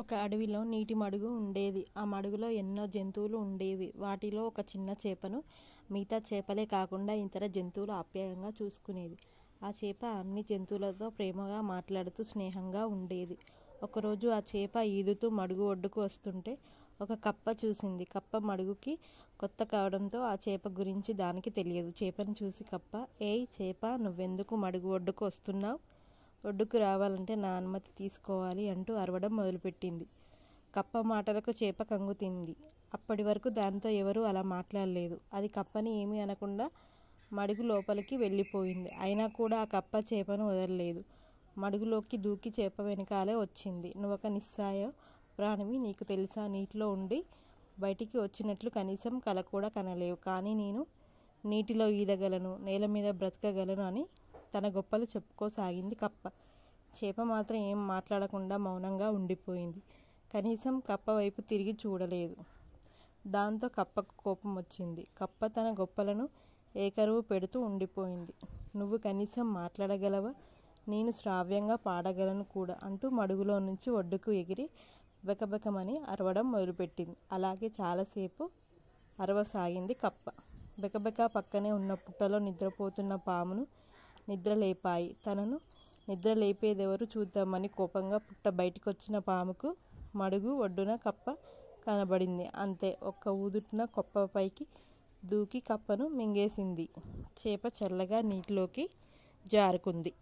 ఒక అడవిలో నీటి మడుగు ఉండేది. ఆ మడుగులో ఎన్నో జంతువులు ఉండేవి. వాటిలో ఒక చిన్న చేపను మిగతా చేపలే కాకుండా ఇతర జంతువులు ఆప్యాయంగా చూసుకునేది. ఆ చేప అన్ని జంతువులతో ప్రేమగా మాట్లాడుతూ స్నేహంగా ఉండేది. ఒకరోజు ఆ చేప ఈదుతూ మడుగు ఒడ్డుకు వస్తుంటే ఒక కప్ప చూసింది. కప్ప మడుగుకి కొత్త కావడంతో ఆ చేప గురించి దానికి తెలియదు. చేపను చూసి కప్ప, "ఏయ్ చేప, నువ్వెందుకు మడుగు ఒడ్డుకు వస్తున్నావు? ఒడ్డుకు రావాలంటే నా అనుమతి తీసుకోవాలి" అంటూ అరవడం మొదలుపెట్టింది. కప్ప మాటలకు చేప కంగుతింది. అప్పటి వరకు దానితో ఎవరూ అలా మాట్లాడలేదు. అది కప్పని ఏమీ అనకుండా మడుగు లోపలికి వెళ్ళిపోయింది. అయినా కూడా ఆ కప్ప చేపను వదలలేదు. మడుగులోకి దూకి చేప వెనకాలే వచ్చింది. "నువ్వొక నిస్సహాయ ప్రాణివి. నీకు తెలుసా, నీటిలో ఉండి బయటికి వచ్చినట్లు కనీసం కల కూడా కనలేవు. కానీ నేను నీటిలో ఈదగలను, నేల మీద బ్రతకగలను" అని తన గొప్పలు చెప్పుకోసాగింది కప్ప. చేప మాత్రం ఏం మాట్లాడకుండా మౌనంగా ఉండిపోయింది. కనీసం కప్ప వైపు తిరిగి చూడలేదు. దాంతో కప్పకు కోపం వచ్చింది. కప్ప తన గొప్పలను ఏకరువు పెడుతూ ఉండిపోయింది. "నువ్వు కనీసం మాట్లాడగలవా? నేను శ్రావ్యంగా పాడగలను కూడా" అంటూ మడుగులో నుంచి ఒడ్డుకు ఎగిరి బెకబెకమని అరవడం మొదలుపెట్టింది. అలాగే చాలాసేపు అరవసాగింది కప్ప. బెకబెక పక్కనే ఉన్న పుట్టలో నిద్రపోతున్న పామును నిద్రలేపాయి. తనను నిద్రలేపేదెవరు చూద్దామని కోపంగా పుట్ట బయటికొచ్చిన పాముకు మడుగు ఒడ్డున కప్ప కనబడింది. అంతే, ఒక్క ఊదున కప్పపైకి దూకి కప్పను మింగేసింది. చేప చల్లగా నీటిలోకి జారుకుంది.